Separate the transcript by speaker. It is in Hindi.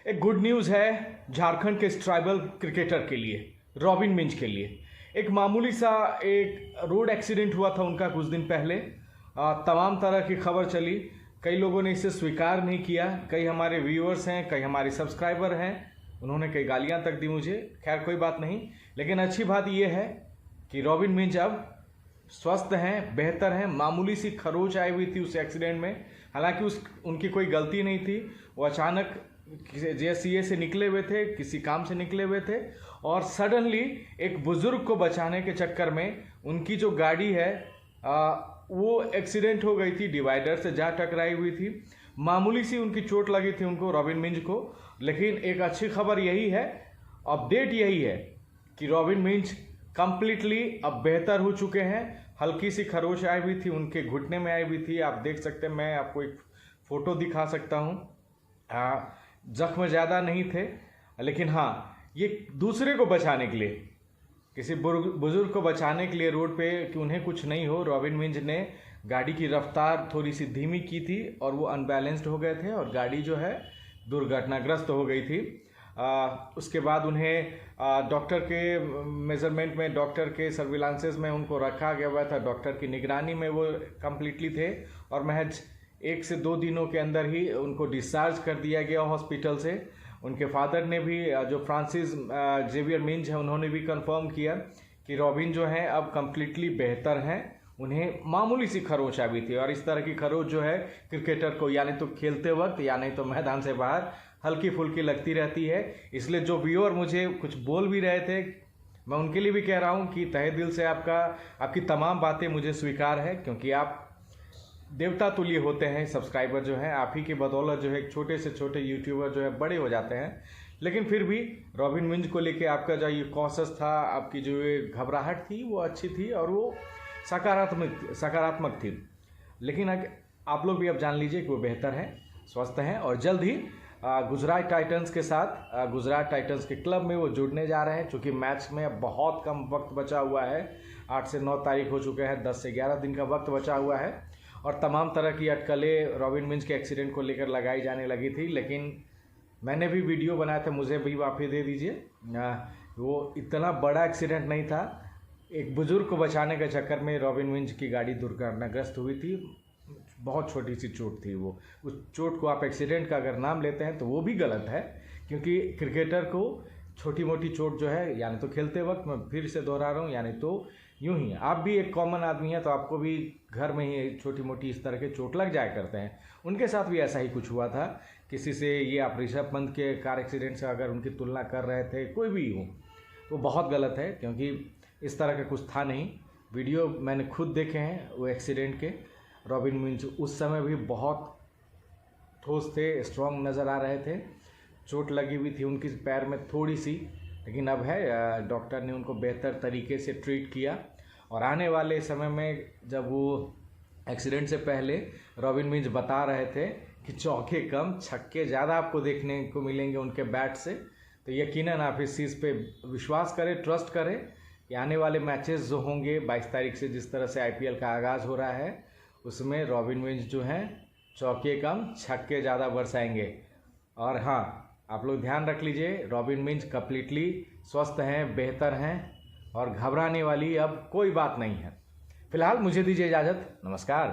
Speaker 1: एक गुड न्यूज़ है झारखंड के ट्राइबल क्रिकेटर के लिए, रॉबिन मिंज के लिए। एक मामूली सा एक रोड एक्सीडेंट हुआ था उनका कुछ दिन पहले। तमाम तरह की खबर चली, कई लोगों ने इसे स्वीकार नहीं किया। कई हमारे व्यूअर्स हैं, कई हमारे सब्सक्राइबर हैं, उन्होंने कई गालियां तक दी मुझे। खैर कोई बात नहीं, लेकिन अच्छी बात यह है कि रॉबिन मिंज अब स्वस्थ हैं, बेहतर हैं। मामूली सी खरोच आई हुई थी उस एक्सीडेंट में, हालांकि उनकी कोई गलती नहीं थी। वो अचानक JCA से निकले हुए थे, किसी काम से निकले हुए थे, और सडनली एक बुज़ुर्ग को बचाने के चक्कर में उनकी जो गाड़ी है वो एक्सीडेंट हो गई थी, डिवाइडर से जा टकराई हुई थी। मामूली सी उनकी चोट लगी थी उनको, रॉबिन मिंज को। लेकिन एक अच्छी खबर यही है, अपडेट यही है कि रॉबिन मिंज कंप्लीटली अब बेहतर हो चुके हैं। हल्की सी खरोच आई हुई थी, उनके घुटने में आई हुई थी, आप देख सकते हैं। मैं आपको एक फ़ोटो दिखा सकता हूँ। जख्म ज़्यादा नहीं थे, लेकिन हाँ, ये दूसरे को बचाने के लिए, किसी बुजुर्ग को बचाने के लिए रोड पे कि उन्हें कुछ नहीं हो, रॉबिन मिंज ने गाड़ी की रफ्तार थोड़ी सी धीमी की थी और वो अनबैलेंस्ड हो गए थे और गाड़ी जो है दुर्घटनाग्रस्त हो गई थी। उसके बाद उन्हें डॉक्टर के मेजरमेंट में, डॉक्टर के सर्विलांसेस में उनको रखा गया हुआ था। डॉक्टर की निगरानी में वो कम्प्लीटली थे और महज 1 से 2 दिनों के अंदर ही उनको डिस्चार्ज कर दिया गया हॉस्पिटल से। उनके फादर ने भी, जो फ्रांसिस जेवियर मिंज है, उन्होंने भी कंफर्म किया कि रॉबिन जो है अब कम्प्लीटली बेहतर हैं। उन्हें मामूली सी खरोच आ गई थी, और इस तरह की खरोच जो है क्रिकेटर को या नहीं तो खेलते वक्त या नहीं तो मैदान से बाहर हल्की फुल्की लगती रहती है। इसलिए जो व्यूअर मुझे कुछ बोल भी रहे थे, मैं उनके लिए भी कह रहा हूँ कि तहे दिल से आपकी तमाम बातें मुझे स्वीकार है, क्योंकि आप देवता तुल्य होते हैं। सब्सक्राइबर जो हैं, आप ही की बदौलत जो है एक छोटे से छोटे यूट्यूबर जो है बड़े हो जाते हैं। लेकिन फिर भी रॉबिन मिंज को लेके आपका जो ये कॉशस था, आपकी जो ये घबराहट थी, वो अच्छी थी और वो सकारात्मक थी। लेकिन आप लोग भी अब जान लीजिए कि वो बेहतर हैं, स्वस्थ हैं, और जल्द ही गुजरात टाइटंस के साथ, गुजरात टाइटंस के क्लब में वो जुड़ने जा रहे हैं। चूँकि मैच में अब बहुत कम वक्त बचा हुआ है, 8 से 9 तारीख हो चुके हैं, 10 से 11 दिन का वक्त बचा हुआ है, और तमाम तरह की अटकलें रॉबिन मिंज के एक्सीडेंट को लेकर लगाई जाने लगी थी। लेकिन मैंने भी वीडियो बनाया था, मुझे भी माफ़ी दे दीजिए। वो इतना बड़ा एक्सीडेंट नहीं था। एक बुज़ुर्ग को बचाने के चक्कर में रॉबिन मिंज की गाड़ी दुर्घटनाग्रस्त हुई थी। बहुत छोटी सी चोट थी वो। उस चोट को आप एक्सीडेंट का अगर नाम लेते हैं तो वो भी गलत है, क्योंकि क्रिकेटर को छोटी मोटी चोट जो है, यानी तो खेलते वक्त, मैं फिर से दोहरा रहा हूँ, यानी तो यूं ही आप भी एक कॉमन आदमी हैं, तो आपको भी घर में ही छोटी मोटी इस तरह के चोट लग जाया करते हैं। उनके साथ भी ऐसा ही कुछ हुआ था किसी से। ये आप ऋषभ पंत के कार एक्सीडेंट से अगर उनकी तुलना कर रहे थे, कोई भी हो, तो बहुत गलत है, क्योंकि इस तरह का कुछ था नहीं। वीडियो मैंने खुद देखे हैं वो एक्सीडेंट के। रॉबिन मिंज उस समय भी बहुत ठोस थे, स्ट्रॉन्ग नज़र आ रहे थे। चोट लगी हुई थी उनकी पैर में थोड़ी सी, लेकिन अब है, डॉक्टर ने उनको बेहतर तरीके से ट्रीट किया। और आने वाले समय में, जब वो एक्सीडेंट से पहले रॉबिन मिंज बता रहे थे कि चौके कम छक्के ज़्यादा आपको देखने को मिलेंगे उनके बैट से, तो यकीनन आप इस चीज़ पे विश्वास करें, ट्रस्ट करें कि आने वाले मैचेस जो होंगे 22 तारीख से, जिस तरह से IPL का आगाज़ हो रहा है, उसमें रॉबिन मिंज जो हैं चौके कम छक्के ज़्यादा बरसाएंगे। और हाँ, आप लोग ध्यान रख लीजिए, रॉबिन मिंज कम्प्लीटली स्वस्थ हैं, बेहतर हैं, और घबराने वाली अब कोई बात नहीं है। फिलहाल मुझे दीजिए इजाज़त। नमस्कार।